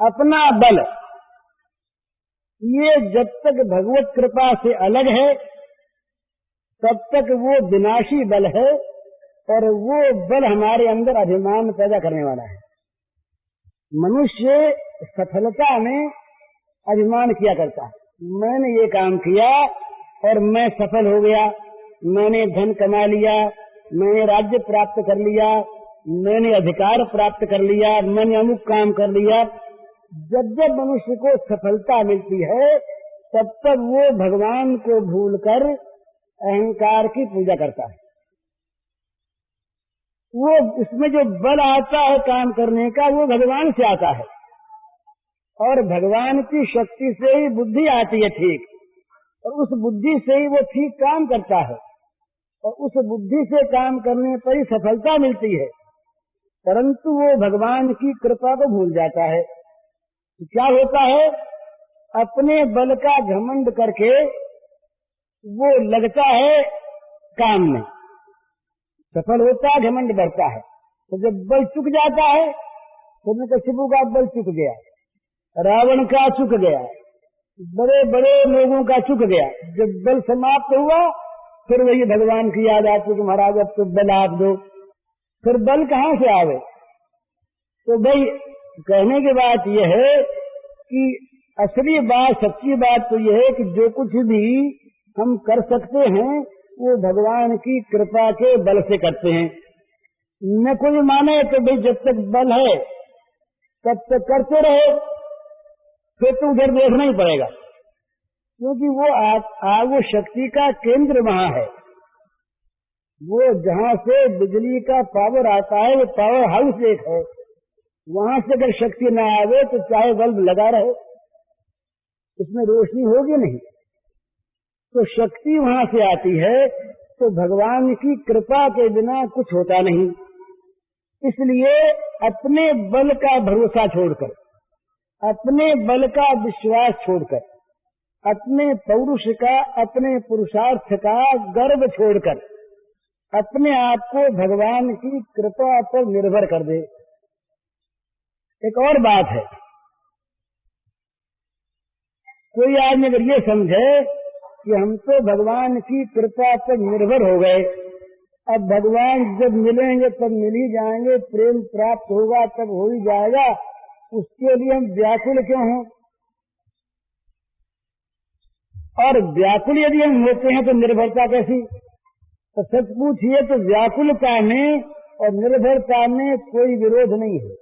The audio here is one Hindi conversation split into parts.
अपना बल, ये जब तक भगवत कृपा से अलग है तब तक वो विनाशी बल है, और वो बल हमारे अंदर अभिमान पैदा करने वाला है। मनुष्य सफलता में अभिमान किया करता है, मैंने ये काम किया और मैं सफल हो गया, मैंने धन कमा लिया, मैंने राज्य प्राप्त कर लिया, मैंने अधिकार प्राप्त कर लिया, मैंने अमुक काम कर लिया। जब जब मनुष्य को सफलता मिलती है तब तक वो भगवान को भूलकर अहंकार की पूजा करता है। वो उसमें जो बल आता है काम करने का वो भगवान से आता है, और भगवान की शक्ति से ही बुद्धि आती है ठीक, और उस बुद्धि से ही वो ठीक काम करता है, और उस बुद्धि से काम करने पर ही सफलता मिलती है। परंतु वो भगवान की कृपा को भूल जाता है। तो क्या होता है, अपने बल का घमंड करके वो लगता है काम में, सफल होता है, घमंड बढ़ता है। तो जब बल चुक जाता है, हिरण्यकशिपु का बल चुक गया, रावण का चुक गया, बड़े बड़े लोगों का चुक गया। जब बल समाप्त हुआ फिर वही भगवान की याद आती कि महाराज अब तो बल आप दो। फिर बल कहाँ से आवे? तो भाई कहने की बात यह है कि असली बात, सच्ची बात तो यह है कि जो कुछ भी हम कर सकते हैं वो भगवान की कृपा के बल से करते हैं। न कोई माने तो भाई जब तक बल है तब तक करते रहो, फिर तो उधर देखना ही पड़ेगा, क्योंकि वो शक्ति का केंद्र वहां है। वो जहां से बिजली का पावर आता है वो पावर हाउस एक है, वहां से अगर शक्ति न आवे तो चाहे बल्ब लगा रहे उसमें रोशनी होगी नहीं। तो शक्ति वहां से आती है, तो भगवान की कृपा के बिना कुछ होता नहीं। इसलिए अपने बल का भरोसा छोड़कर, अपने बल का विश्वास छोड़कर, अपने पौरुष का, अपने पुरुषार्थ का गर्व छोड़कर अपने आप को भगवान की कृपा पर निर्भर कर दे। एक और बात है, कोई आदमी अगर ये समझे कि हम तो भगवान की कृपा पर निर्भर हो गए, अब भगवान जब मिलेंगे तब मिल ही जाएंगे, प्रेम प्राप्त होगा तब हो ही जाएगा, उसके लिए हम व्याकुल क्यों हों? और व्याकुल यदि हम होते हैं तो निर्भरता कैसी? तो सच पूछिए तो व्याकुलता में और निर्भरता में कोई विरोध नहीं है।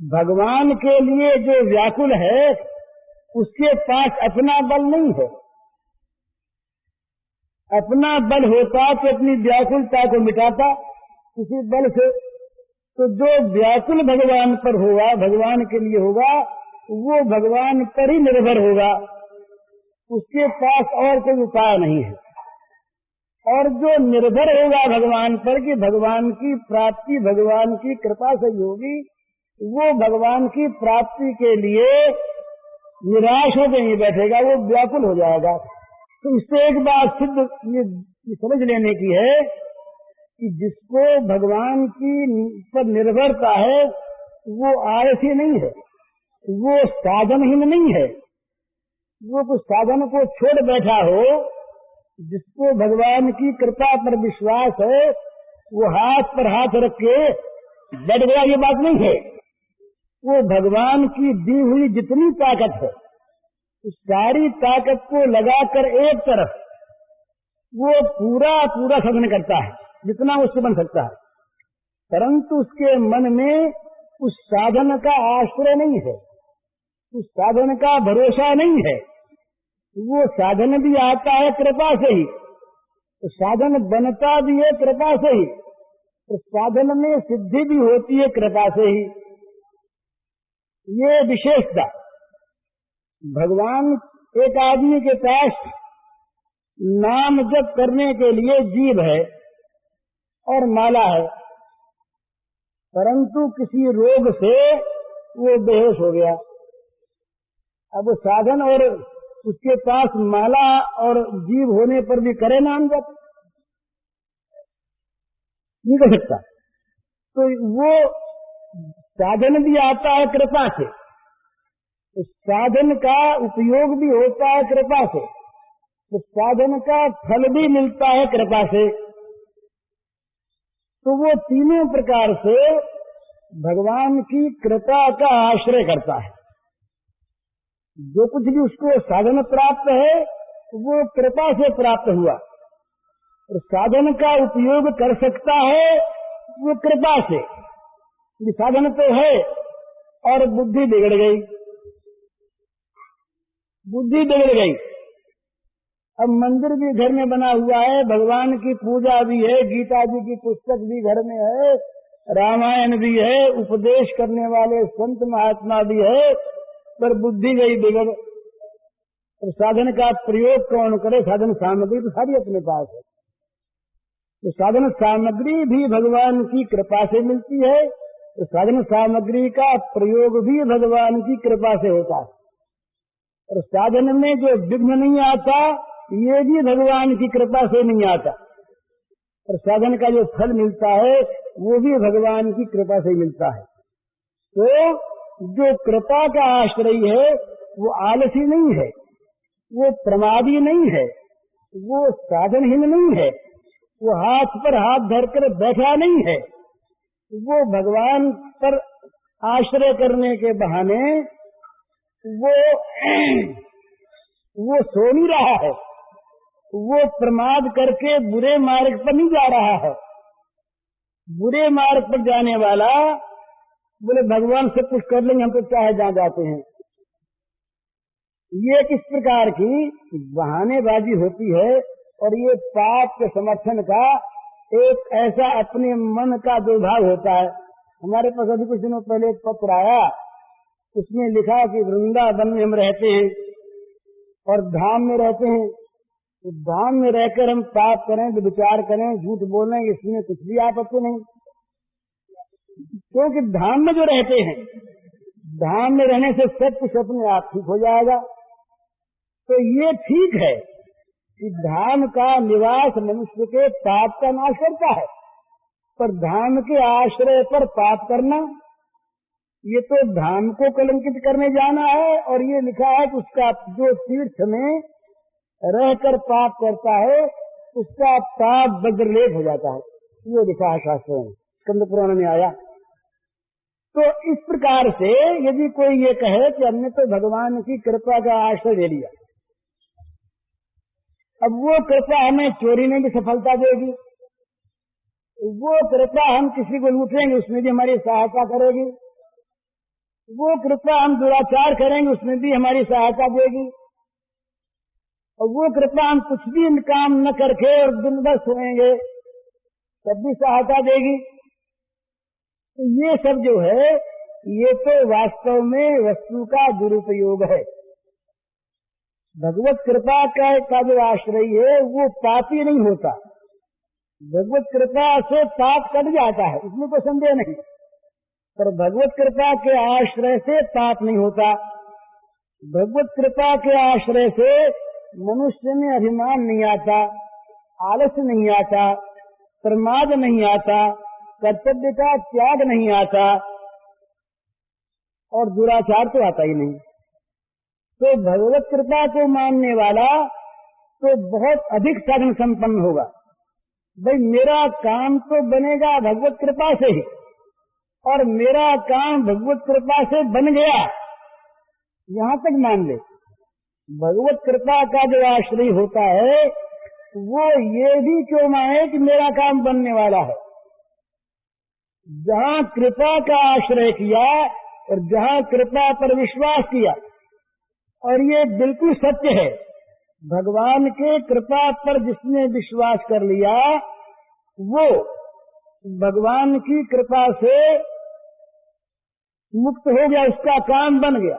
भगवान के लिए जो व्याकुल है उसके पास अपना बल नहीं है। अपना बल होता तो अपनी व्याकुलता को मिटाता किसी बल से। तो जो व्याकुल भगवान पर होगा, भगवान के लिए होगा, वो भगवान पर ही निर्भर होगा, उसके पास और कोई उपाय नहीं है। और जो निर्भर होगा भगवान पर कि भगवान की प्राप्ति भगवान की कृपा से होगी, वो भगवान की प्राप्ति के लिए निराश होकर नहीं बैठेगा, वो व्याकुल हो जाएगा। तो इससे एक बात सिद्ध ये समझ लेने की है कि जिसको भगवान की पर निर्भरता है वो आलसी नहीं है, वो साधनहीन नहीं है, वो कुछ साधन को छोड़ बैठा हो। जिसको भगवान की कृपा पर विश्वास है वो हाथ पर हाथ रख के बैठ गया, ये बात नहीं है। वो भगवान की दी हुई जितनी ताकत है उस सारी ताकत को लगाकर एक तरफ वो पूरा साधन करता है जितना उससे बन सकता है, परंतु उसके मन में उस साधन का आश्रय नहीं है, उस साधन का भरोसा नहीं है। वो साधन भी आता है कृपा से ही, तो साधन बनता भी है कृपा से ही, तो साधन में सिद्धि भी होती है कृपा से ही। ये विशेषता भगवान, एक आदमी के पास नाम जप करने के लिए जीभ है और माला है, परंतु किसी रोग से वो बेहोश हो गया। अब वो साधन और उसके पास माला और जीभ होने पर भी करे नाम जप, नहीं कर सकता। तो वो साधन भी आता है कृपा से, तो साधन का उपयोग भी होता है कृपा से, तो साधन का फल भी मिलता है कृपा से। तो वो तीनों प्रकार से भगवान की कृपा का आश्रय करता है। जो कुछ भी उसको साधन प्राप्त है वो कृपा से प्राप्त हुआ, और साधन का उपयोग कर सकता है वो कृपा से। साधन तो है और बुद्धि बिगड़ गई, बुद्धि बिगड़ गई। अब मंदिर भी घर में बना हुआ है, भगवान की पूजा भी है, गीता जी की पुस्तक भी घर में है, रामायण भी है, उपदेश करने वाले संत महात्मा भी है, पर बुद्धि गई बिगड़। तो साधन का प्रयोग कौन करे? साधन सामग्री तो सारी अपने पास है। तो साधन सामग्री भी भगवान की कृपा से मिलती है, तो साधन सामग्री का प्रयोग भी भगवान की कृपा से होता है। और साधन में जो विघ्न नहीं आता ये भी भगवान की कृपा से नहीं आता, और साधन का जो फल मिलता है वो भी भगवान की कृपा से मिलता है। तो जो कृपा का आश्रय है वो आलसी नहीं है, वो प्रमादी नहीं है, वो साधनहीन नहीं है, वो हाथ पर हाथ धरकर बैठा नहीं है, वो भगवान पर आश्रय करने के बहाने वो सो नहीं रहा है, वो प्रमाद करके बुरे मार्ग पर नहीं जा रहा है। बुरे मार्ग पर जाने वाला बोले भगवान से कुछ कर लेंगे, हम तो चाहे जहाँ जाते हैं। ये किस प्रकार की बहानेबाजी होती है, और ये पाप के समर्थन का एक ऐसा अपने मन का दुर्भाव होता है। हमारे पास अभी कुछ दिनों पहले एक पत्र आया, उसमें लिखा कि वृंदावन में हम रहते हैं और धाम में रहते हैं, तो धाम में रहकर हम पाप करें, विचार करें, झूठ बोलें, इसमें कुछ भी आपत्ति नहीं, क्योंकि धाम में जो रहते हैं, धाम में रहने से सब कुछ अपने आप ठीक हो जाएगा। तो ये ठीक है कि धाम का निवास मनुष्य के पाप का नाश करता है, पर धाम के आश्रय पर पाप करना ये तो धाम को कलंकित करने जाना है। और ये लिखा है कि उसका जो तीर्थ में रहकर पाप करता है उसका पाप वज्रलेप हो जाता है, ये लिखा है शास्त्रों में, स्कंद पुराण में आया। तो इस प्रकार से यदि कोई ये कहे कि हमने तो भगवान की कृपा का आश्रय ले लिया, अब वो कृपा हमें चोरी में भी सफलता देगी, वो कृपा हम किसी को लूटेंगे उसमें भी हमारी सहायता करेगी, वो कृपा हम दुराचार करेंगे उसमें भी हमारी सहायता देगी, और वो कृपा हम कुछ भी काम न करके और दिन भर सोएंगे तब भी सहायता देगी। तो ये सब जो है ये तो वास्तव में वस्तु का दुरुपयोग है। भगवत कृपा का जो आश्रय है वो पापी नहीं होता, भगवत कृपा से पाप कट जाता है, इसमें कोई संदेह नहीं, पर भगवत कृपा के आश्रय से पाप नहीं होता। भगवत कृपा के आश्रय से मनुष्य में अभिमान नहीं आता, आलस्य नहीं आता, प्रमाद नहीं आता, कर्तव्य का त्याग नहीं आता, और दुराचार तो आता ही नहीं। तो भगवत कृपा को मानने वाला तो बहुत अधिक साधन संपन्न होगा। भाई मेरा काम तो बनेगा भगवत कृपा से ही, और मेरा काम भगवत कृपा से बन गया, यहाँ तक मान ले। भगवत कृपा का जो आश्रय होता है वो ये भी क्यों माने कि मेरा काम बनने वाला है। जहाँ कृपा का आश्रय किया और जहाँ कृपा पर विश्वास किया, और ये बिल्कुल सत्य है, भगवान के कृपा पर जिसने विश्वास कर लिया वो भगवान की कृपा से मुक्त हो गया, उसका काम बन गया।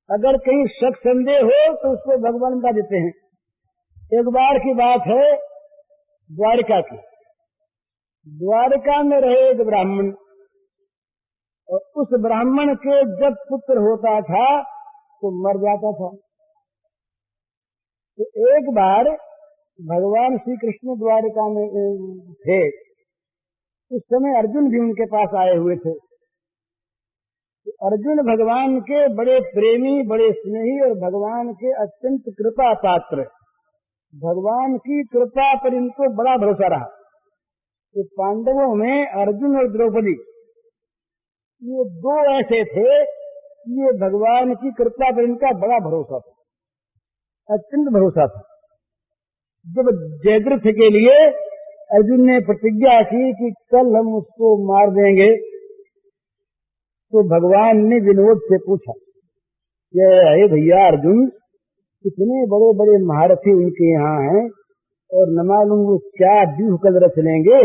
अगर कहीं शक संदेह हो तो उसको भगवान बता देते हैं। एक बार की बात है द्वारिका की। द्वारिका में रहे एक ब्राह्मण, और उस ब्राह्मण के जब पुत्र होता था तो मर जाता था। तो एक बार भगवान श्री कृष्ण द्वारिका में थे, उस समय अर्जुन भी उनके पास आए हुए थे। अर्जुन भगवान के बड़े प्रेमी, बड़े स्नेही और भगवान के अत्यंत कृपा पात्र। भगवान की कृपा पर इनको बड़ा भरोसा रहा। कि पांडवों में अर्जुन और द्रौपदी ये दो ऐसे थे, ये भगवान की कृपा पर इनका बड़ा भरोसा था, अत्यंत भरोसा था। जब जयद्रथ के लिए अर्जुन ने प्रतिज्ञा की कि कल हम उसको मार देंगे, तो भगवान ने विनोद से पूछा कि हे भैया अर्जुन, कितने बड़े बड़े महारथी उनके यहाँ हैं और न मालूम वो क्या व्यूह कल रच लेंगे,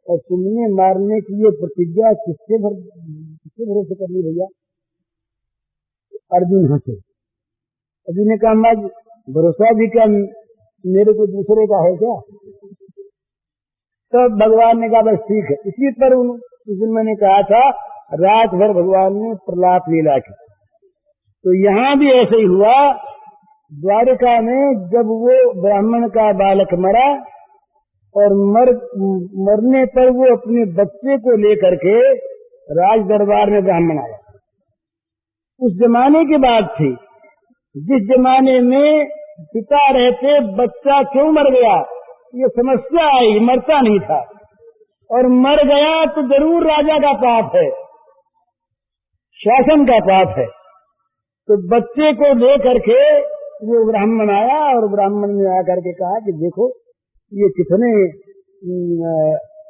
और तुमने मारने की ये प्रतिज्ञा किसके भरोसे कर ली भैया? अर्जुन हंसे। अर्जुन ने कहा मैं भरोसा भी क्या मेरे को दूसरे का है क्या? तब भगवान ने कहा बस ठीक है। इसी पर उस दिन मैंने कहा था रात भर भगवान ने प्रलाप लीला की। तो यहाँ भी ऐसे ही हुआ। द्वारिका में जब वो ब्राह्मण का बालक मरा और मरने पर वो अपने बच्चे को लेकर के राज दरबार में ब्राह्मण आया। उस जमाने की बात थी जिस जमाने में पिता रहते बच्चा क्यों मर गया, ये समस्या आई। मरता नहीं था और मर गया तो जरूर राजा का पाप है, शासन का पाप है। तो बच्चे को लेकर के वो ब्राह्मण आया और ब्राह्मण ने आकर के कहा कि देखो ये कितने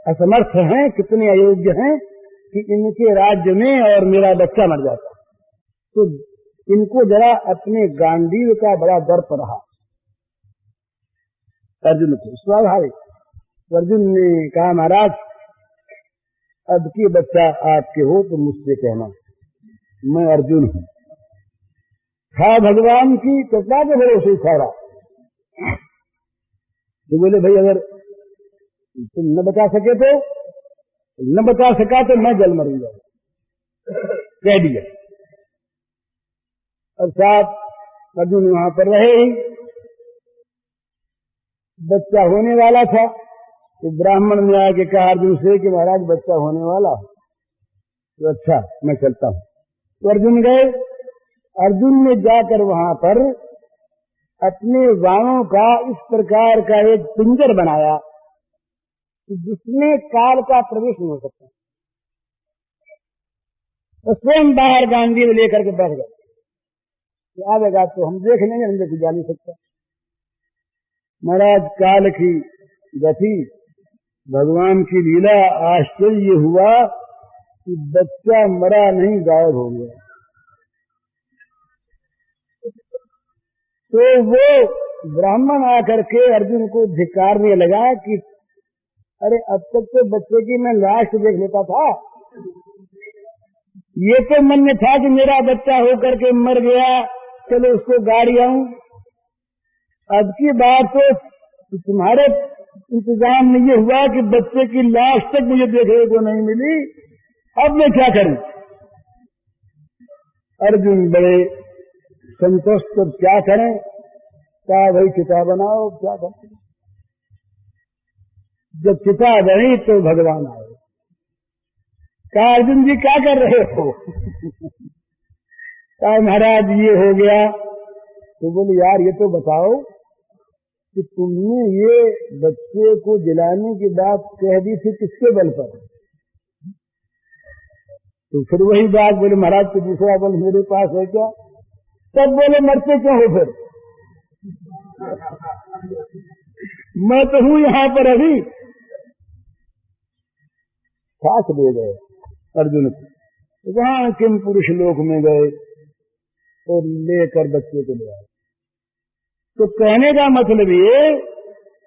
असमर्थ हैं, कितने अयोग्य हैं कि इनके राज्य में और मेरा बच्चा मर जाता। तो इनको जरा अपने गांडीव का बड़ा दर्प रहा अर्जुन को, स्वाभाविक। अर्जुन ने कहा महाराज अब की बच्चा आपके हो तो मुझसे कहना, मैं अर्जुन हूँ। था भगवान की कृपा के भरोसे सारा। तो बोले भाई अगर तुम न बचा सके तो न बचा सका तो मैं जल मरूंगा, कह दिया। और साथ अर्जुन वहां पर रहे ही। बच्चा होने वाला था तो ब्राह्मण ने आके कहा अर्जुन से कि महाराज बच्चा होने वाला। तो अच्छा मैं चलता हूँ। तो अर्जुन गए। अर्जुन ने जाकर वहां पर अपने बाणों का इस प्रकार का एक पिंजर बनाया जिसमें काल का प्रवेश नहीं हो सकता। तो स्वयं बाहर गांधी लेकर के बैठ गए। आवेगा तो हम देख लेंगे, हम देखिए जा नहीं सकता। महाराज काल की गति, भगवान की लीला, आश्चर्य हुआ कि बच्चा मरा नहीं, गायब हो गया। तो वो ब्राह्मण आकर के अर्जुन को धिक्कारने लगा कि अरे अब तक तो बच्चे की मैं लाश देख लेता था, ये तो मन में था कि मेरा बच्चा होकर के मर गया, चलो उसको गाड़ी आऊं। अब की बात तो तुम्हारे इंतजाम में ये हुआ कि बच्चे की लाश तक मुझे देखने को नहीं मिली, अब मैं क्या करूं? अर्जुन बड़े संतोष, तो क्या करें? क्या भाई चिता बनाओ, क्या करें? जब चिता बनी तो भगवान आए। कहा अर्जुन जी क्या कर रहे हो? कहा महाराज ये हो गया। तो बोले यार ये तो बताओ कि तुमने ये बच्चे को जलाने की बात कह दी थी किसके बल पर? तो फिर वही बात बोले महाराज तो दूसरा बल मेरे पास है क्या? तब बोले मरते क्यों हो फिर? मैं तो हूं यहां पर अभी। साथ ले गए अर्जुन को। वहां किम पुरुष लोक में गए और लेकर बच्चे को ले आए। तो कहने का मतलब ये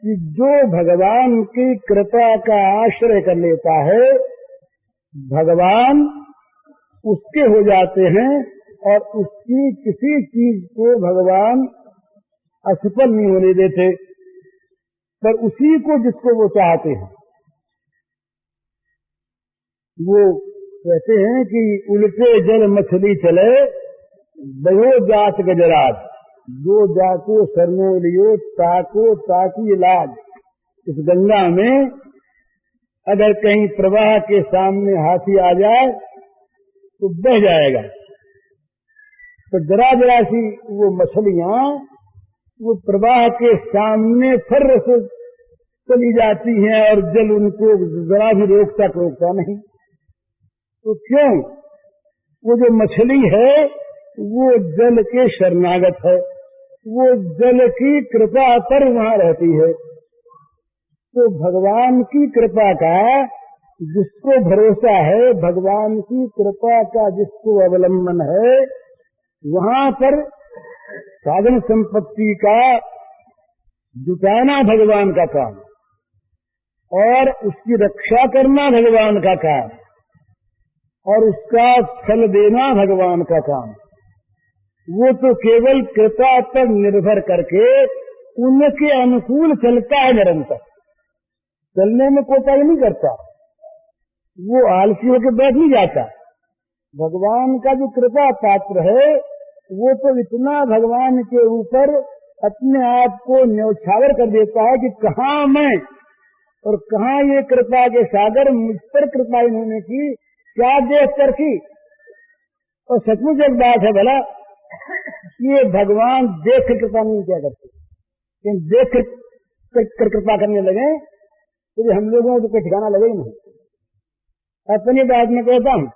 कि जो भगवान की कृपा का आश्रय कर लेता है, भगवान उसके हो जाते हैं और उसकी किसी चीज को भगवान असफल नहीं होने देते, पर उसी को जिसको वो चाहते हैं। वो कहते हैं कि उल्टे जल मछली चले, दयो जात गजराज, जो जाको सरनो लियो ताको ताकी लाज। इस गंगा में अगर कहीं प्रवाह के सामने हाथी आ जाए तो बह जाएगा। तो जरा जरा सी वो मछलियां वो प्रवाह के सामने फर से चली जाती हैं और जल उनको जरा भी रोकता नहीं। तो क्यों? वो जो मछली है वो जल के शरणागत है, वो जल की कृपा पर वहां रहती है। तो भगवान की कृपा का जिसको भरोसा है, भगवान की कृपा का जिसको अवलंबन है, वहां पर साधन संपत्ति का जुटाना भगवान का काम और उसकी रक्षा करना भगवान का काम और उसका फल देना भगवान का काम। वो तो केवल कृपा पर निर्भर करके उनके अनुकूल चलता है, निरंतर चलने में कोताही नहीं करता, वो आलसी होकर बैठ नहीं जाता। भगवान का जो कृपा पात्र है वो तो इतना भगवान के ऊपर अपने आप को न्यौछावर कर देता है कि कहाँ मैं और कहाँ ये कृपा के सागर मुझ पर कृपा इन्होंने की, क्या देख कर की। और सचमुच एक बात है भला, ये भगवान देख कर कृपा नहीं क्या करते, लेकिन देख कर कृपा करने लगे तो हम लोगों को कोई ठिकाना लगे ही नहीं। अपनी बात में कहता हूँ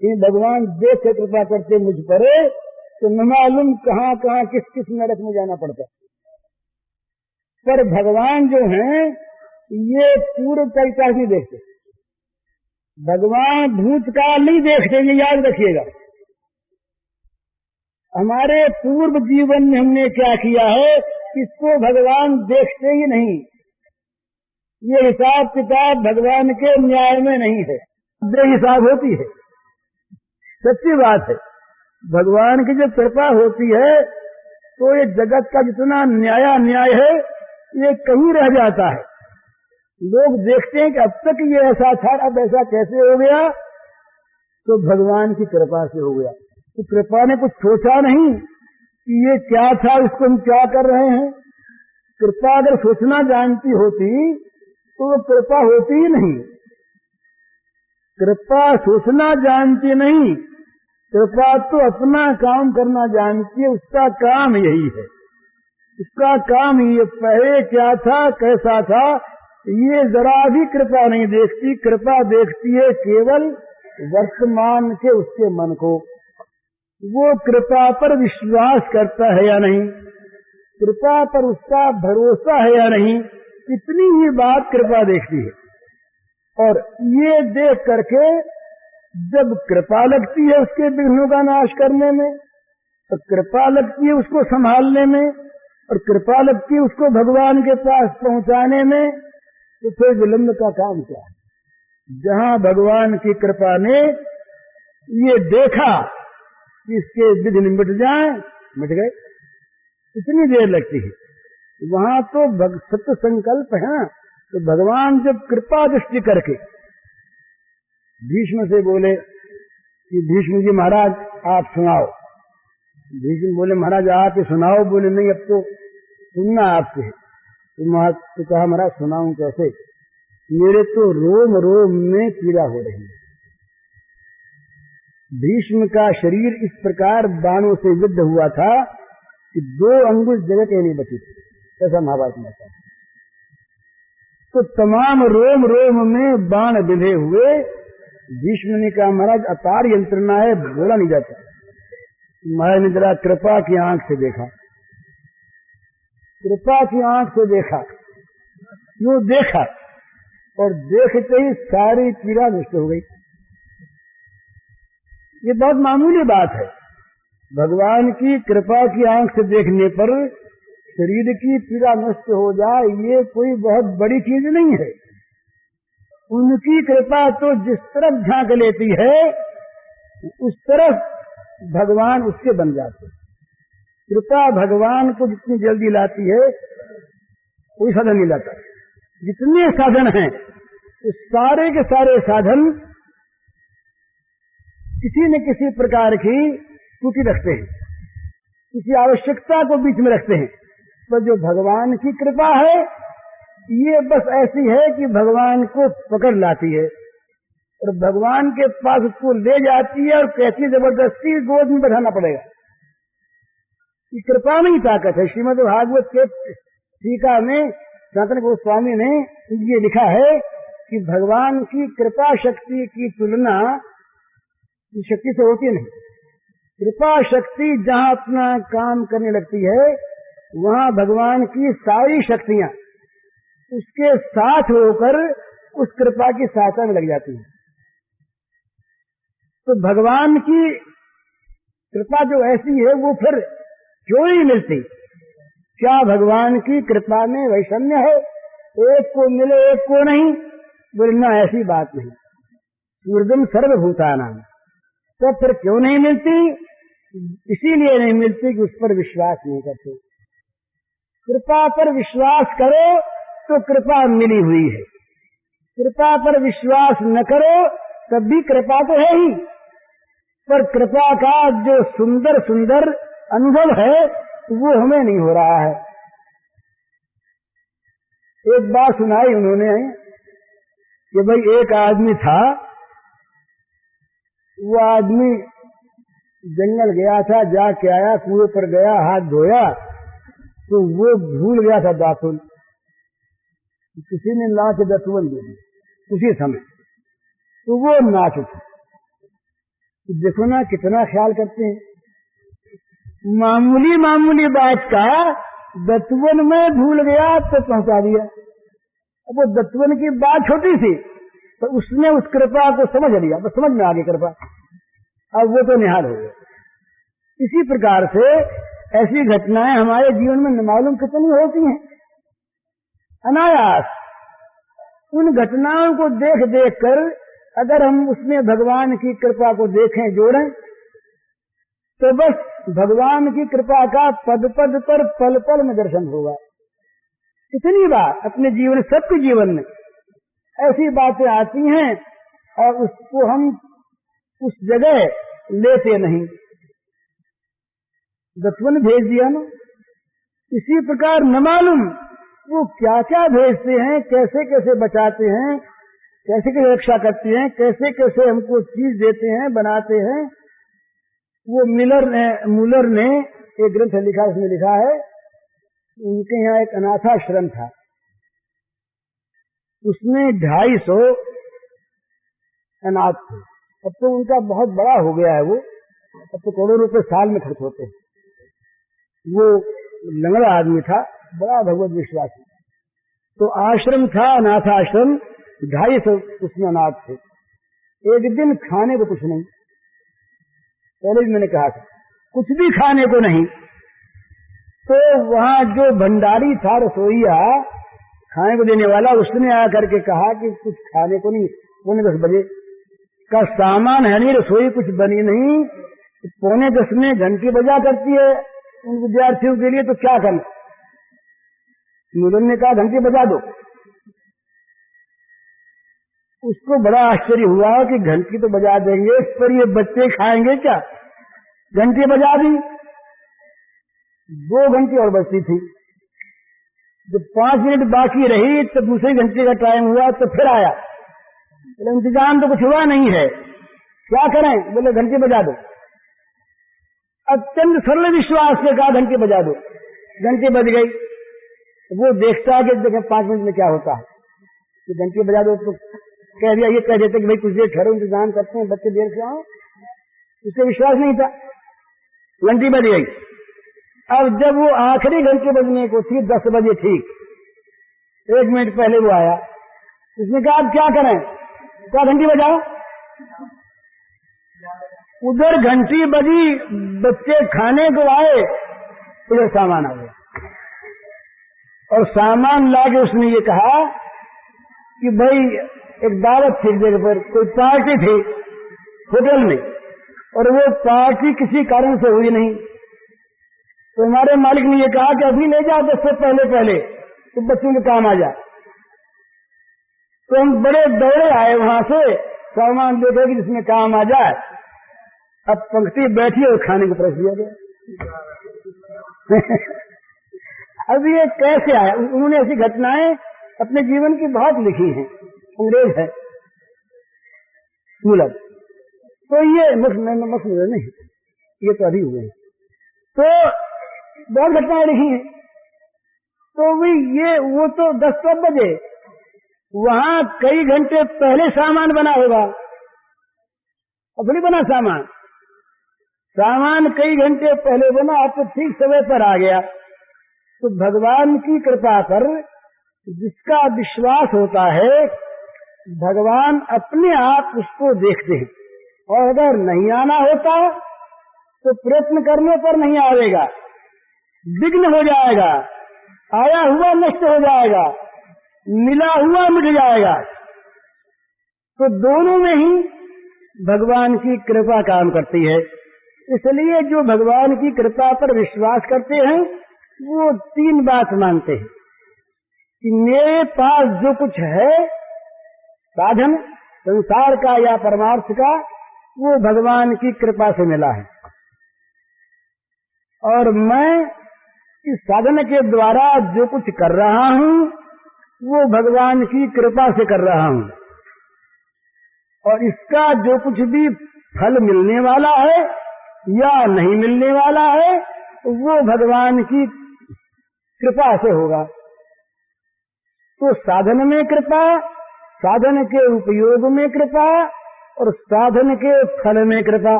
कि भगवान देख कर कृपा करते मुझ पर तो न मालूम कहाँ कहाँ किस किस नरक में जाना पड़ता। पर भगवान जो हैं ये पूर्व का इतिहास नहीं देखते, भगवान भूतकाल नहीं देखते, ये याद रखिएगा। हमारे पूर्व जीवन में हमने क्या किया है इसको भगवान देखते ही नहीं। ये हिसाब किताब भगवान के न्याय में नहीं है, बेहिसाब होती है। सच्ची बात है, भगवान की जब कृपा होती है तो ये जगत का जितना न्याय है ये कहीं रह जाता है। लोग देखते हैं कि अब तक ये ऐसा था, अब ऐसा कैसे हो गया, तो भगवान की कृपा से हो गया। तो कृपा ने कुछ सोचा नहीं कि ये क्या था, इसको हम क्या कर रहे हैं। कृपा अगर सोचना जानती होती तो वो कृपा होती ही नहीं। कृपा सोचना जानती नहीं, कृपा तो अपना काम करना जानती है, उसका काम यही है, उसका काम ये पहले क्या था कैसा था ये जरा भी कृपा नहीं देखती। कृपा देखती है केवल वर्तमान के उसके मन को, वो कृपा पर विश्वास करता है या नहीं, कृपा पर उसका भरोसा है या नहीं, इतनी ही बात कृपा देखती है। और ये देख करके जब कृपा लगती है उसके विघ्नों का नाश करने में, तो कृपा लगती है उसको संभालने में, और कृपा लगती है उसको भगवान के पास पहुंचाने में, तो फिर विलंब का काम क्या है। जहां भगवान की कृपा ने ये देखा कि इसके विघ्न मिट जाए, मिट गए, इतनी देर लगती है। वहां तो सत्य संकल्प है। तो भगवान जब कृपा दृष्टि करके भीष्म से बोले कि भीष्म जी महाराज आप सुनाओ। भीष्म बोले महाराज आप ही सुनाओ। बोले नहीं अब तो सुनना आपसे। तो कहा महाराज सुनाऊं कैसे, मेरे तो रोम रोम में पीड़ा हो रही है। भीष्म का शरीर इस प्रकार बाणों से विद्ध हुआ था कि 2 अंगुल जगह के नहीं बची थी, ऐसा महाभारत में था। तो तमाम रोम रोम में बाण बिधे हुए। भीष्म ने कहा महाराज अपार यंत्रणा है, बोला नहीं जाता। महाराज ने जरा कृपा की आंख से देखा, कृपा की आंख से देखा, यूं देखा और देखते ही सारी पीड़ा नष्ट हो गई। ये बहुत मामूली बात है। भगवान की कृपा की आंख से देखने पर शरीर की पीड़ा नष्ट हो जाए, ये कोई बहुत बड़ी चीज नहीं है। उनकी कृपा तो जिस तरफ झांक लेती है उस तरफ भगवान उसके बन जाते। कृपा भगवान को जितनी जल्दी लाती है कोई साधन नहीं लाता। जितने साधन हैं उस सारे के सारे साधन किसी न किसी प्रकार की त्रुटि रखते हैं, किसी आवश्यकता को बीच में रखते हैं। पर जो भगवान की कृपा है ये बस ऐसी है कि भगवान को पकड़ लाती है और भगवान के पास उसको ले जाती है और कहती जबरदस्ती गोद में बैठाना पड़ेगा। ये कृपा में ही ताकत है। श्रीमद् भागवत के टीका में सनातन गोस्वामी ने ये लिखा है कि भगवान की कृपा शक्ति की तुलना शक्ति से होती नहीं। कृपा शक्ति जहाँ अपना काम करने लगती है वहाँ भगवान की सारी शक्तियाँ उसके साथ होकर उस कृपा की सहायता में लग जाती है। तो भगवान की कृपा जो ऐसी है वो फिर क्यों नहीं मिलती? क्या भगवान की कृपा में वैषम्य है? एक को मिले एक को नहीं? बोलना ऐसी बात नहीं। सूर्यम सर्वभूतानां, तो फिर क्यों नहीं मिलती? इसीलिए नहीं मिलती कि उस पर विश्वास नहीं करते। कृपा पर विश्वास करो तो कृपा मिली हुई है, कृपा पर विश्वास न करो तब भी कृपा तो है ही, पर कृपा का जो सुंदर सुंदर अनुभव है वो हमें नहीं हो रहा है। एक बात सुनाई उन्होंने कि भाई एक आदमी था, वो आदमी जंगल गया था, जाके आया, कुएं पर गया, हाथ धोया तो वो भूल गया था दातुन। किसी ने ला के दतवन दे दी उसी समय, तो वो नाच उठा। तो देखो ना कितना ख्याल करते हैं, मामूली मामूली बात का दतवन में भूल गया तो पहुंचा दिया। अब वो दतवन की बात छोटी थी तो उसने उस कृपा को समझ लिया, बस समझ में आ गई कृपा, अब वो तो निहाल हो गया। इसी प्रकार से ऐसी घटनाएं हमारे जीवन में न मालूम कितनी होती हैं अनायास। उन घटनाओं को देख देख कर अगर हम उसमें भगवान की कृपा को देखें, जोड़ें, तो बस भगवान की कृपा का पद पद पर पल पल में दर्शन होगा। कितनी बार अपने जीवन, सबके जीवन में ऐसी बातें आती हैं और उसको हम उस जगह लेते नहीं। दतवन भेज दिया ना, इसी प्रकार न मालूम वो क्या क्या भेजते हैं, कैसे कैसे बचाते हैं, कैसे कैसे रक्षा करते हैं, कैसे कैसे हमको चीज देते हैं, बनाते हैं। वो मूलर ने एक ग्रंथ लिखा, उसमें लिखा है उनके यहाँ एक अनाथाश्रम था, उसमें 250 अनाथ थे। अब तो उनका बहुत बड़ा हो गया है, वो अब तो करोड़ों रुपए साल में खर्च होते हैं। वो लंगड़ा आदमी था, बड़ा भगवत विश्वासी। तो आश्रम था, अनाथाश्रम, 250 उसमें अनाथ थे। एक दिन खाने को कुछ नहीं, पहले भी मैंने कहा था कुछ भी खाने को नहीं। तो वहाँ जो भंडारी था, रसोईया, खाने को देने वाला, उसने आकर के कहा कि कुछ खाने को नहीं। पौने 10 बजे का सामान है नहीं, रसोई कुछ बनी नहीं, पौने 10 में घंटी बजा करती है उन विद्यार्थियों के लिए, तो क्या करना? मुदन ने कहा घंटी बजा दो। उसको बड़ा आश्चर्य हुआ कि घंटी तो बजा देंगे, पर ये बच्चे खाएंगे क्या? घंटी बजा दी, 2 घंटी और बजती थी। जब 5 मिनट बाकी रही तो दूसरी घंटे का टाइम हुआ, तो फिर आया, बोले इंतजाम तो कुछ हुआ नहीं है, क्या करें? बोले घंटी बजा दो। अत्यंत सरल विश्वास से कहा घंटी बजा दो। घंटी बज गई। वो देखता है कि देखें 5 मिनट में क्या होता है, तो घंटी बजा दो। तो कह दिया, ये कह देते कि भाई कुछ देर ठहरो, इंतजाम करते हैं, बच्चे देर से आओ। उससे विश्वास नहीं था। घंटी बज गई। अब जब वो आखिरी घंटी बजने को थी, 10 बजे ठीक, 1 मिनट पहले वो आया। उसने कहा अब क्या करें? क्या घंटी बजाओ? उधर घंटी बजी, बच्चे खाने को आए, उधर सामान आ गया। और सामान लाके उसने ये कहा कि भाई एक दावत थी जगह पर, कोई पार्टी थी होटल में, और वो पार्टी किसी कारण से हुई नहीं। तो हमारे मालिक ने ये कहा कि अभी ले जाओ 10 से पहले तो बच्चों के काम आ जाए। तो हम बड़े दौड़े आए वहां से, सामान देखे कि जिसमें काम आ जाए। अब पंक्ति बैठी और खाने को परोस दिया गया। अब ये कैसे आया? उन्होंने ऐसी घटनाएं अपने जीवन की बहुत लिखी है, अंग्रेज है सुलभ। तो ये मसले नहीं, ये तो अभी हुए हैं, तो बहुत घटनाएं लिखी हैं। तो वो तो 10 बजे वहां कई घंटे पहले सामान बना होगा, अपनी बना सामान कई घंटे पहले बना, तो ठीक समय पर आ गया। तो भगवान की कृपा पर जिसका विश्वास होता है, भगवान अपने आप उसको देखते हैं, और अगर नहीं आना होता तो प्रयत्न करने पर नहीं आएगा, विघ्न हो जाएगा, आया हुआ नष्ट हो जाएगा, मिला हुआ मिट जाएगा। तो दोनों में ही भगवान की कृपा काम करती है। इसलिए जो भगवान की कृपा पर विश्वास करते हैं वो 3 बात मानते हैं कि मेरे पास जो कुछ है साधन संसार का या परमार्थ का, वो भगवान की कृपा से मिला है, और मैं इस साधन के द्वारा जो कुछ कर रहा हूं वो भगवान की कृपा से कर रहा हूं, और इसका जो कुछ भी फल मिलने वाला है या नहीं मिलने वाला है वो भगवान की कृपा से होगा। तो साधन में कृपा, साधन के उपयोग में कृपा, और साधन के फल में कृपा।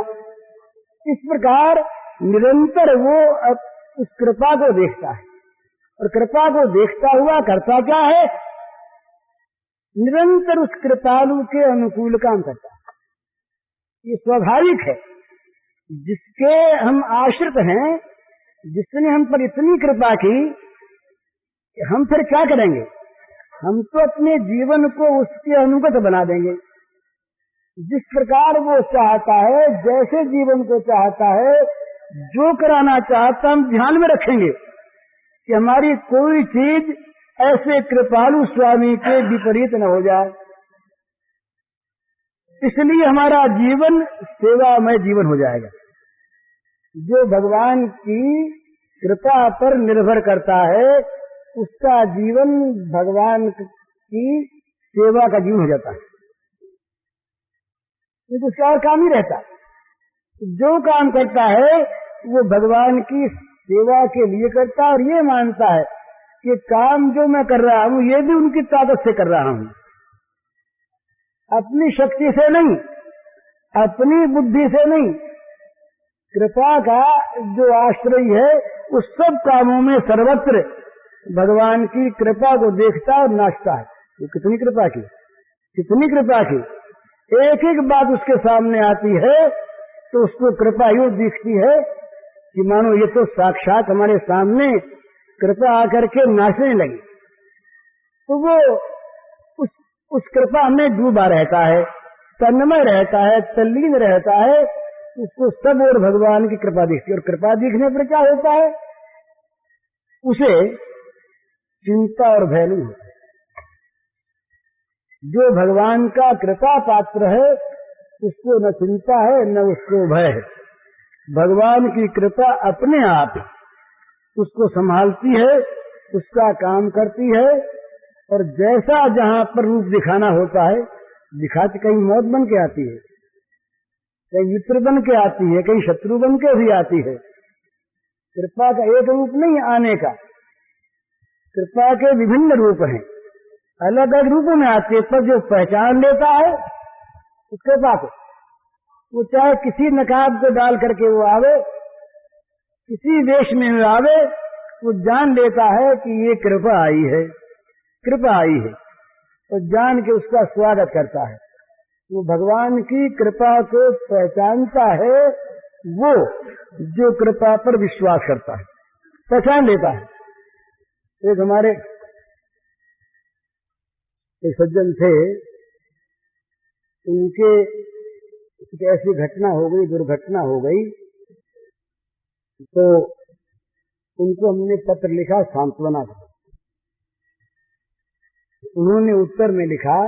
इस प्रकार निरंतर वो उस कृपा को देखता है, और कृपा को देखता हुआ करता क्या है, निरंतर उस कृपालु के अनुकूल काम करता है। ये स्वाभाविक है, जिसके हम आश्रित हैं, जिसने हम पर इतनी कृपा की, हम फिर क्या करेंगे, हम तो अपने जीवन को उसके अनुगत बना देंगे। जिस प्रकार वो चाहता है, जैसे जीवन को चाहता है, जो कराना चाहता, हम ध्यान में रखेंगे कि हमारी कोई चीज ऐसे कृपालु स्वामी के विपरीत न हो जाए। इसलिए हमारा जीवन सेवामय जीवन हो जाएगा। जो भगवान की कृपा पर निर्भर करता है उसका जीवन भगवान की सेवा का जीवन हो जाता है, तो उसका और काम ही रहता। जो काम करता है वो भगवान की सेवा के लिए करता है, और ये मानता है कि काम जो मैं कर रहा हूं ये भी उनकी ताकत से कर रहा हूं, अपनी शक्ति से नहीं, अपनी बुद्धि से नहीं। कृपा का जो आश्रय है उस सब कामों में सर्वत्र भगवान की कृपा को देखता और नाचता है। वो कितनी कृपा की, कितनी कृपा की, एक एक बात उसके सामने आती है तो उसको कृपा यूं दिखती है कि मानो ये तो साक्षात हमारे सामने कृपा आकर के नाचने लगी। तो वो उस कृपा में डूबा रहता है, तन्मय रहता है, तल्लीन रहता है, उसको सब और भगवान की कृपा दिखती है। और कृपा दिखने पर क्या होता है, उसे चिंता और भय नहीं होता। जो भगवान का कृपा पात्र है उसको न चिंता है न उसको भय है। भगवान की कृपा अपने आप उसको संभालती है, उसका काम करती है, और जैसा जहां पर रूप दिखाना होता है दिखाती, कहीं मौत बन के आती है, कहीं मित्र बन के आती है, कहीं शत्रु बन के भी आती है। कृपा का एक रूप नहीं आने का, कृपा के विभिन्न रूप हैं, अलग अलग रूपों में आती है। पर जो पहचान लेता है उस कृपा को, वो चाहे किसी नकाब को डाल करके वो आवे, किसी वेश में आवे, वो जान लेता है कि ये कृपा आई है, कृपा आई है, तो जान के उसका स्वागत करता है। वो भगवान की कृपा को पहचानता है, वो जो कृपा पर विश्वास करता है, पहचान लेता है। एक हमारे एक सज्जन थे, उनके ऐसी घटना हो गई, दुर्घटना हो गई, तो उनको हमने पत्र लिखा सांत्वना का। उन्होंने उत्तर में लिखा,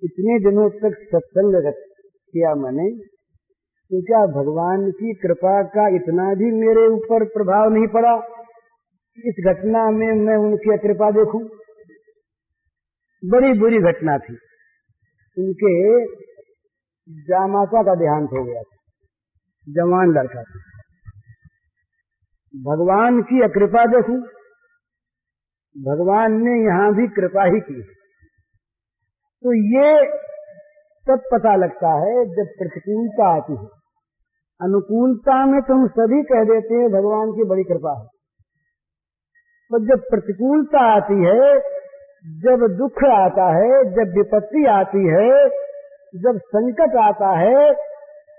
इतने दिनों तक सत्संग किया मैंने, तो क्या भगवान की कृपा का इतना भी मेरे ऊपर प्रभाव नहीं पड़ा, इस घटना में मैं उनकी कृपा देखूं। बड़ी बुरी घटना थी। उनके जामाता का देहांत हो गया था, जवान लड़का था। भगवान की अकृपा देखूं, भगवान ने यहां भी कृपा ही की। तो ये तब पता लगता है जब प्रतिकूलता आती है। अनुकूलता में तो हम सभी कह देते हैं भगवान की बड़ी कृपा है, पर जब प्रतिकूलता आती है, जब दुख आता है, जब विपत्ति आती है, जब संकट आता है,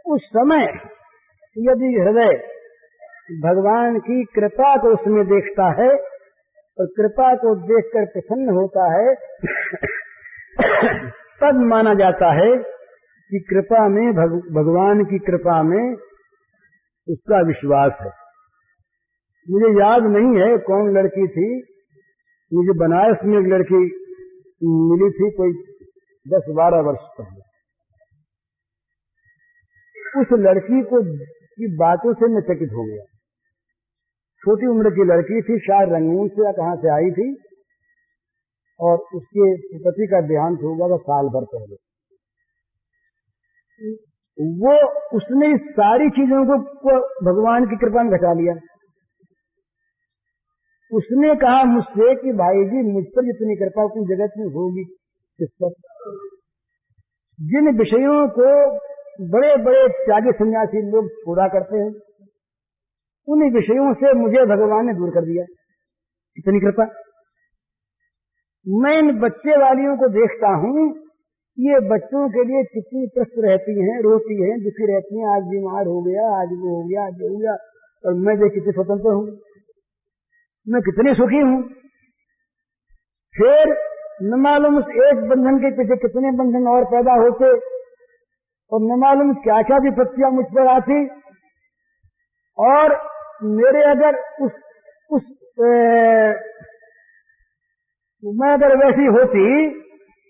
उस समय यदि हृदय भगवान की कृपा को उसमें देखता है और कृपा को देखकर प्रसन्न होता है, तब माना जाता है कि कृपा में भगवान की कृपा में उसका विश्वास है। मुझे याद नहीं है कौन लड़की थी, मुझे बनारस में एक लड़की मिली थी कोई 10-12 वर्ष पहले। उस लड़की को की बातों से मैं चकित हो गया। छोटी उम्र की लड़की थी, शायद रंगून से या कहां से आई थी, और उसके पति का देहांत हो गया था साल भर पहले। वो उसने इस सारी चीजों को भगवान की कृपा में घटा लिया। उसने कहा मुझसे कि भाई जी, मुझ पर जितनी कृपा कोई जगत में होगी किस पर? जिन विषयों को बड़े बड़े त्यागी सन्यासी लोग छोड़ा करते हैं, उन विषयों से मुझे भगवान ने दूर कर दिया। इतनी कृपा। मैं इन बच्चे वालियों को देखता हूँ, ये बच्चों के लिए कितनी त्रस्त रहती हैं, रोती हैं, दुखी रहती हैं। आज बीमार हो गया, आज वो हो गया, आज हो गया, और मैं देख कितनी स्वतंत्र हूँ, मैं कितनी सुखी हूँ। फिर न मालूम उस एक बंधन के पीछे कितने बंधन और पैदा होते, और न मालूम क्या क्या विपत्तियां मुझ पर आती। और मेरे अगर मैं अगर वैसी होती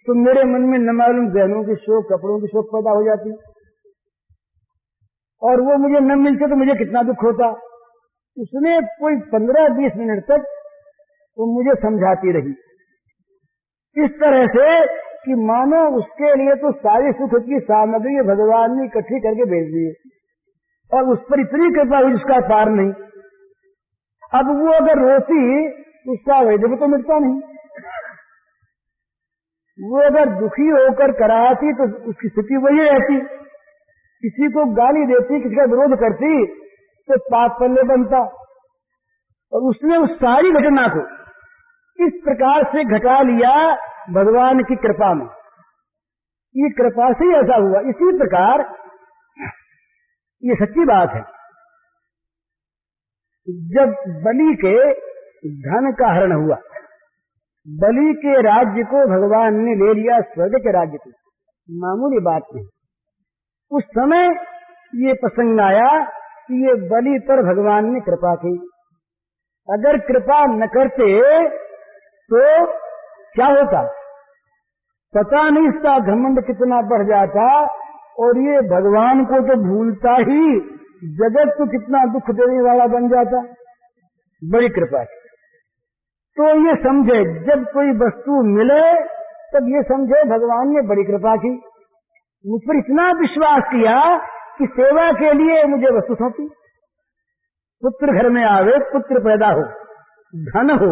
तो मेरे मन में न मालूम गहनों की शौक, कपड़ों की शौक पैदा हो जाती, और वो मुझे न मिलते तो मुझे कितना दुख होता। उसने कोई 15-20 मिनट तक वो मुझे समझाती रही, इस तरह से कि मानो उसके लिए तो सारी सुख की सामग्री भगवान ने इकट्ठी करके भेज दी, और उस पर इतनी कृपा हुई जिसका पार नहीं। अब वो अगर रोती, उसका वैद्य तो मिटता नहीं। वो अगर दुखी होकर कराती तो उसकी स्थिति वही रहती। किसी को गाली देती, किसी का विरोध करती तो पाप पल्ले बनता। और उसने उस सारी घटना को इस प्रकार से घटा लिया भगवान की कृपा में। ये कृपा से ही ऐसा हुआ। इसी प्रकार ये सच्ची बात है, जब बलि के धन का हरण हुआ, बलि के राज्य को भगवान ने ले लिया, स्वर्ग के राज्य को, मामूली बात नहीं। उस समय ये प्रसंग आया कि ये बलि पर भगवान ने कृपा की। अगर कृपा न करते तो क्या होता पता नहीं, इसका घमंड कितना बढ़ जाता, और ये भगवान को तो भूलता ही जगत को कितना दुख देने वाला बन जाता। बड़ी कृपा है। तो ये समझे, जब कोई वस्तु मिले तब ये समझे भगवान ने बड़ी कृपा की। मुझ पर इतना विश्वास किया कि सेवा के लिए मुझे वस्तु सौंपी। पुत्र घर में आवे, पुत्र पैदा हो, धन हो,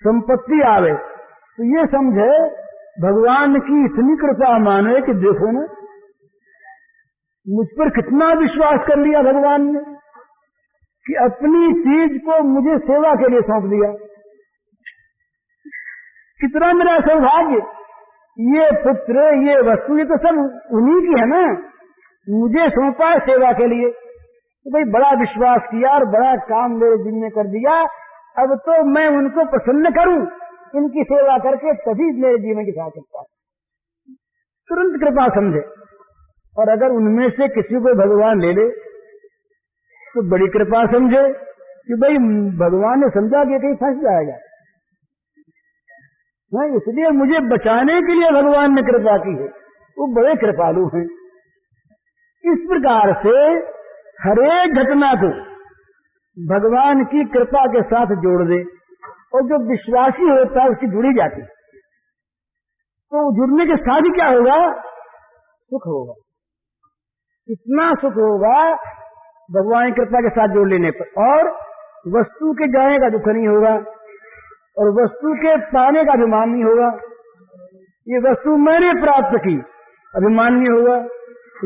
संपत्ति आवे, तो ये समझे भगवान की इतनी कृपा माने कि देखो ना, मुझ पर कितना विश्वास कर लिया भगवान ने कि अपनी चीज को मुझे सेवा के लिए सौंप दिया। कितना मेरा सौभाग्य। ये पुत्र, ये वस्तु, ये तो सब उन्हीं की है ना, मुझे सौंपा सेवा के लिए। तो भाई बड़ा विश्वास किया और बड़ा काम मेरे दिन में कर दिया। अब तो मैं उनको प्रसन्न करूं, इनकी सेवा करके तभी मेरे जीवन की सार्थकता। तुरंत कृपा समझे। और अगर उनमें से किसी को भगवान ले ले तो बड़ी कृपा समझे कि भाई भगवान ने समझा कि कहीं फंस जाएगा, इसलिए मुझे बचाने के लिए भगवान ने कृपा की है। वो बड़े कृपालु हैं। इस प्रकार से हरेक घटना को भगवान की कृपा के साथ जोड़ दे, और जो विश्वासी होता है उसकी जुड़ी जाती है। तो जुड़ने के साथ ही क्या होगा? सुख होगा। इतना सुख होगा भगवान की कृपा के साथ जोड़ लेने पर, और वस्तु के जाने का दुख नहीं होगा, और वस्तु के पाने का अभिमान नहीं होगा। ये वस्तु मैंने प्राप्त की, अभिमान नहीं होगा।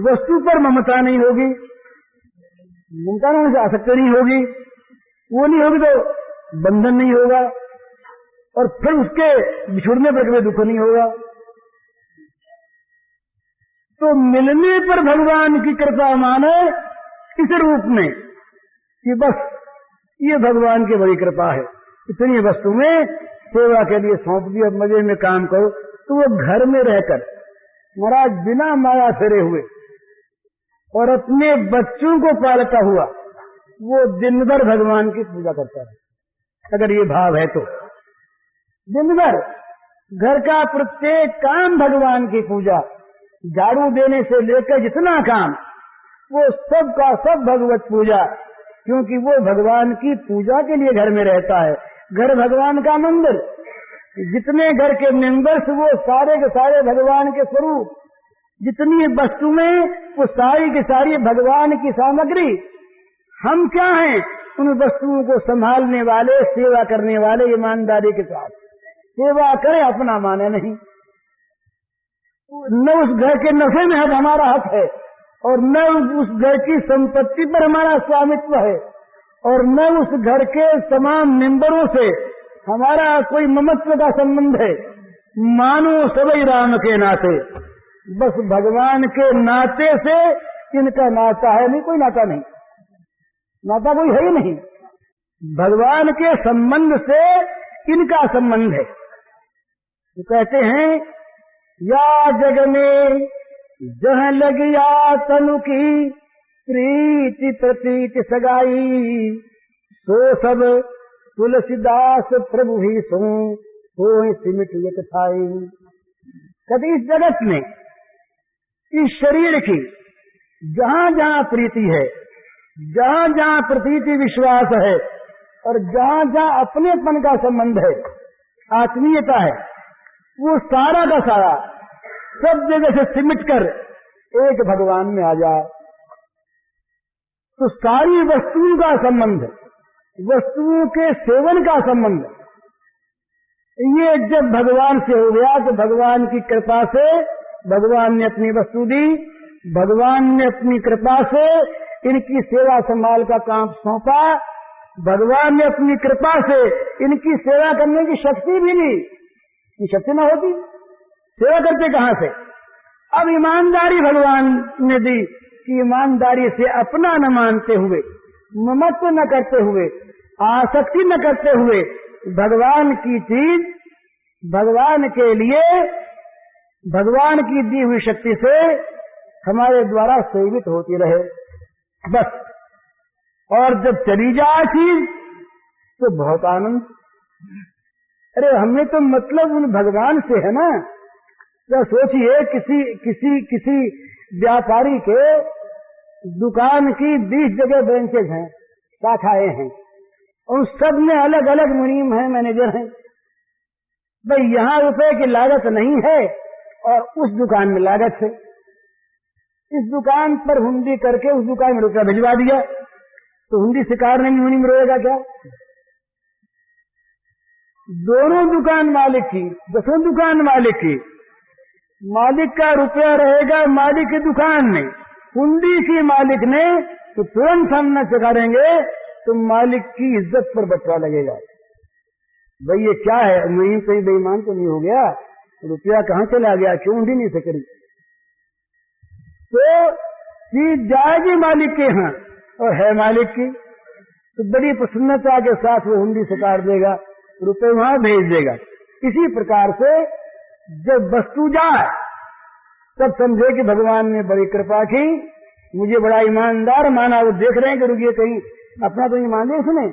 वस्तु पर ममता नहीं होगी, ममता में आसक्ति नहीं होगी। वो नहीं होगी तो बंधन नहीं होगा, और फिर उसके बिछुड़ने पर कभी दुख नहीं होगा। तो मिलने पर भगवान की कृपा माने इस रूप में कि बस ये भगवान की बड़ी कृपा है, इतनी वस्तु में सेवा के लिए सौंप दी और मजे में काम करो। तो वो घर में रहकर महाराज बिना माया फेरे हुए और अपने बच्चों को पालता हुआ वो दिन भर भगवान की पूजा करता है। अगर ये भाव है तो दिन भर घर का प्रत्येक काम भगवान की पूजा, झाड़ू देने से लेकर जितना काम वो सब का सब भगवत पूजा, क्योंकि वो भगवान की पूजा के लिए घर में रहता है। घर भगवान का मंदिर, जितने घर के मेंबर्स वो सारे के सारे भगवान के स्वरूप, जितनी वस्तुएं वो सारी की सारी भगवान की सामग्री। हम क्या हैं? उन वस्तुओं को संभालने वाले, सेवा करने वाले, ईमानदारी के साथ सेवा करें, अपना माने नहीं। न उस घर के नफे में हमारा हक है, और न उस घर की संपत्ति पर हमारा स्वामित्व है, और न उस घर के तमाम मेंबरों से हमारा कोई ममत्व का संबंध है। मानो सभी राम के नाते, बस भगवान के नाते से इनका नाता है, नहीं कोई नाता नहीं, नाता कोई है ही नहीं। भगवान के संबंध से इनका संबंध है। तो कहते हैं या जग में जहाँ लगिया तनु की प्रीति प्रतीति सगाई, सो सब तुलसीदास प्रभु ही सो सिमट एक थाई। कभी इस जगत में इस शरीर की जहाँ जहाँ प्रीति है, जहाँ जहाँ प्रतीति विश्वास है, और जहाँ जहाँ अपनेपन का संबंध है, आत्मीयता है, वो सारा का सारा सब जगह से सिमट कर एक भगवान में आ जाए। तो सारी वस्तुओं का संबंध, वस्तुओं के सेवन का संबंध, ये जब भगवान से हो गया तो भगवान की कृपा से भगवान ने अपनी वस्तु दी, भगवान ने अपनी कृपा से इनकी सेवा संभाल का काम सौंपा, भगवान ने अपनी कृपा से इनकी सेवा करने की शक्ति भी दी। ये शक्ति न होती सेवा करते कहां से? अब ईमानदारी भगवान ने दी कि ईमानदारी से अपना न मानते हुए, ममत्व न करते हुए, आसक्ति न करते हुए, भगवान की चीज भगवान के लिए भगवान की दी हुई शक्ति से हमारे द्वारा सेवित होती रहे बस। और जब चली जाए चीज तो बहुत आनंद। अरे हमें तो मतलब उन भगवान से है ना। तो सोचिए किसी व्यापारी के दुकान की 20 जगह ब्रांचेज हैं, शाखाएं हैं, और सब में अलग अलग मुनीम हैं, मैनेजर हैं। भाई यहाँ रुपए की लागत नहीं है और उस दुकान में लागत है। इस दुकान पर हुंडी करके उस दुकान में रुपया भिजवा दिया तो हुंडी शिकार नहीं मुनीम रोएगा क्या? दोनों दुकान मालिक की, दसों दुकान मालिक की, मालिक का रुपया रहेगा मालिक की दुकान में, हुंडी की मालिक ने तो तुरंत हम न चकारेंगे तो मालिक की इज्जत पर बटवा लगेगा। भाई ये क्या है? मुनीम कहीं बेईमान तो नहीं हो गया? रुपया कहाँ चला गया? क्यों हुंडी नहीं से करी? तो चीज जाएगी मालिक के यहाँ और है मालिक की, तो बड़ी प्रसन्नता के साथ वो हुंडी सकार देगा, रुपए वहां भेज देगा। इसी प्रकार से जब वस्तु जाए तब समझे कि भगवान ने बड़ी कृपा की, मुझे बड़ा ईमानदार माना। वो देख रहे हैं कि रुकिए कहीं अपना तो ईमान है, इसने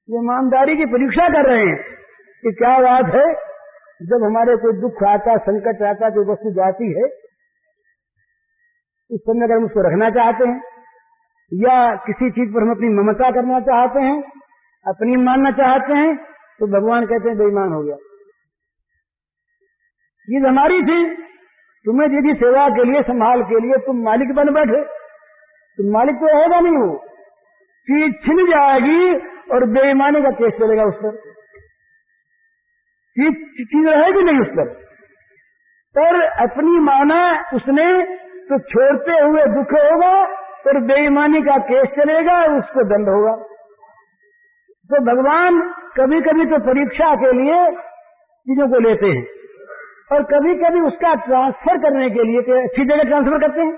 ये ईमानदारी की परीक्षा कर रहे हैं कि क्या बात है। जब हमारे कोई दुख आता, संकट आता, कोई वस्तु जाती है, उस समय अगर हम उसको रखना चाहते हैं या किसी चीज पर हम अपनी ममता करना चाहते हैं, अपनी मानना चाहते हैं, तो भगवान कहते हैं बेईमान हो गया। चीज हमारी थी, तुम्हें दे दी सेवा के लिए, संभाल के लिए, तुम मालिक बन बैठे। तुम मालिक तो होगा नहीं, वो चीज छिन जाएगी और बेईमानी का केस चलेगा उस पर। चीज रहेगी नहीं उस पर अपनी माना उसने तो छोड़ते हुए दुख होगा और बेईमानी का केस चलेगा, उसको दंड होगा। तो भगवान कभी कभी तो परीक्षा के लिए चीजों को लेते हैं और कभी कभी उसका ट्रांसफर करने के लिए अच्छी जगह ट्रांसफर करते हैं,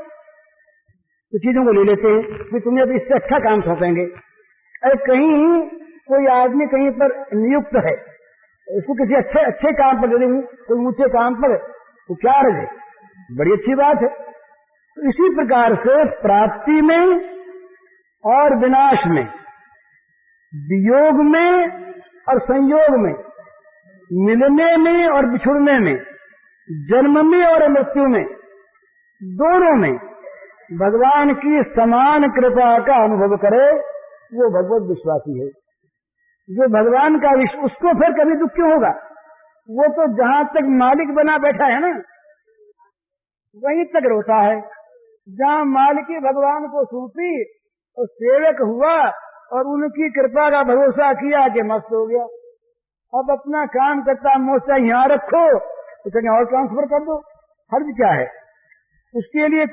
तो चीजों को ले लेते हैं कि तुम्हें अब इससे अच्छा काम सौंपेंगे। अरे कहीं कोई आदमी कहीं पर नियुक्त है, इसको किसी अच्छे काम पर दे देंगे, कोई ऊंचे काम पर, तो क्या रहे, बड़ी अच्छी बात है। तो इसी प्रकार से प्राप्ति में और विनाश में, वियोग में और संयोग में, मिलने में और बिछुड़ने में, जन्म में और मृत्यु में, दोनों में भगवान की समान कृपा का अनुभव करे, वो भगवत विश्वासी है। जो भगवान का उसको फिर कभी दुख क्यों होगा? वो तो जहां तक मालिक बना बैठा है ना, वहीं तक रोता है। जहां मालिकी भगवान को सौंपी और सेवक हुआ और उनकी कृपा का भरोसा किया कि मस्त हो गया, अब अपना काम करता मोर्चा यहाँ रखो तो कहीं और ट्रांसफर कर दो, हर्ज क्या है उसके लिए।